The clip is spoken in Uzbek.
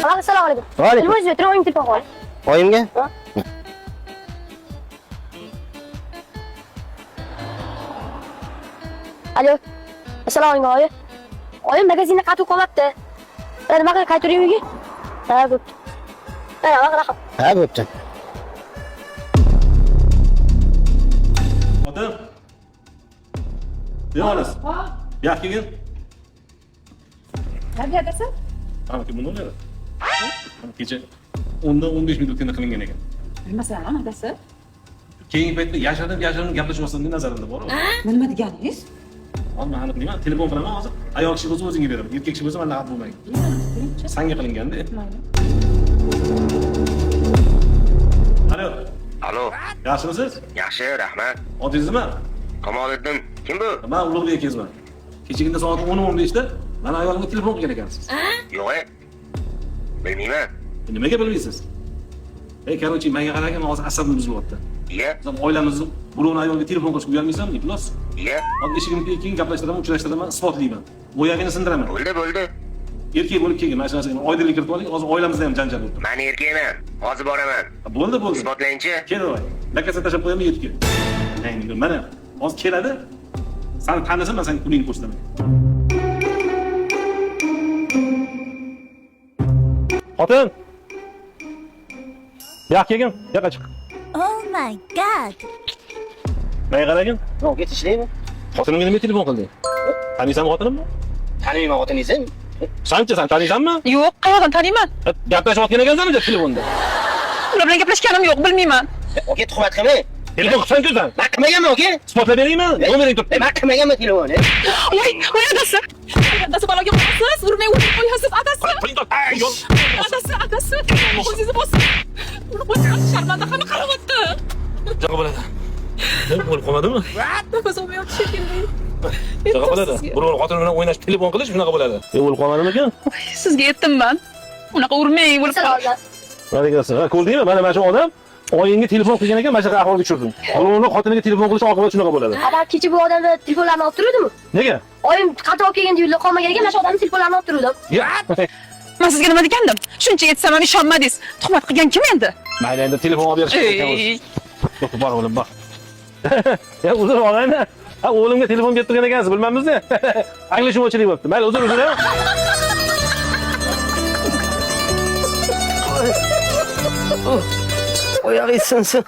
Assalomu alaykum. Va alaykum. Iltimos etib oying telefon qil. Oyimga? Alo. Assalomu alaykum oyi. Oyim magazinda qatib qolyapti. Nima qilib qaytaring uyga? Ha, bo'pti. Rahmat. Ha, bo'pti. Otam. Ne olas? Yo'q kelgin. Nerede adasan? Ana kim buni o'yladi? Kecha 10-15 minutgina qilingan ekan. Bilmasam, adasi. Keyingi paytda yashadim gaplashyapsan nazarimda bor. Nima deganingiz? Mana aniq nima? Telefon qilaman hozir. Ayol kishi bo'lsa o'zingga beraman. Erkak kishi bo'lsa men laqab bo'lmaydi. Sanga qilinganda. Alo. Alo, Yaxshimisiz? yaxshi, rahmat. Odingizmi? Kamoliddin, kim bu? Men Ulug'bek akangiman. Kechagina soat 10:15 da mana ayolimga telefon qilgan ekansiz. Yo'q. Bilmayman. Nimaga bilmaysiz? Korotchi, menga qaragin, hozir asabim buzilyapti. Iya, Biz o'ylamiz, birovni ayolga telefon qilishga uyalmaysanmi, iflos? iya. Hozir eshigimga keyin gaplashtiraman, uchrashtiraman, isbotlayman. Bo'yagini sindiraman. Bo'ldi. Erkak bo'lib kelgan, mana shu narsaga oydinlik kiritib oling, hozir oilamizda ham janjal bo'ldi. Men erkakman. Hozir boraman. Bo'ldi. Isbotlayinchi. Kel voy. Lakasa tashab qo'yaman yetib kel. Mana hozir keladi. Seni tanisa, men senga pulingni ko'rsataman. Xotin. Yo'q kelgin, yo'qa chiq. Oh my god. Menga qaragin. Yo'q, ketishlaymi? Xotinimga nima telefon qilding? Taniysanmi xotinimni? Taniyman xotiningizni. Sen taniysanmi? Yo'q, qayerdan taniyman? Gaplashayotgan ekansanmi telefonda? Ular bilan gaplashganim yo'q, bilmayman. Oke, tuhmat qilmang. Telefon qilsan ko'zdan. Men qilmaganman, oke? Isbotlab beraymi? Nomering turibdi. Men qilmaganman telefonni. Voy adasi. Adasi baloga qo'yasiz, urmay qo'yasiz, adasi. Adasi. O'zingizni bosing. Sharmanda qani qaryapti. Jaqa bo'ladi. Nima bo'lib qolmadimi? Nafas olmayapti shekilli. Jaqa bo'ladi. Birovni xotini bilan o'ynash, telefon qilish shunaqa bo'ladi. Bo'lib qolmadimi ekan? Sizga yetdim men. Unaqa urmang, bo'lib qoldi. Malikasi, ko'rdingmi? Mana shu odam oyingga telefon qilgan ekan, mana shu ahvolga tushirdim. Birovni xotiniga telefon qilish oqibati shunaqa bo'ladi. Abar kecha bu odamni telefonlarini olib turuvdim. Nega? Oyim qatib olib kelgan yo'lda qolmagan ekan, mana shu odamning telefonlarini olib turuvdim. Men sizga nima degandim? Shuncha aytsam ham ishonmadingiz. Tuhmat qilgan kim endi? Mayli, endi telefon olib berish kerak. Bor o'g'lim, bor. Ya uzr og'ayni. Ha, o'g'limga telefon berib turgan ekansiz, bilmamizda. Anglashmovchilik bo'libdi. Mayli, uzr. Oyog'i sinsin.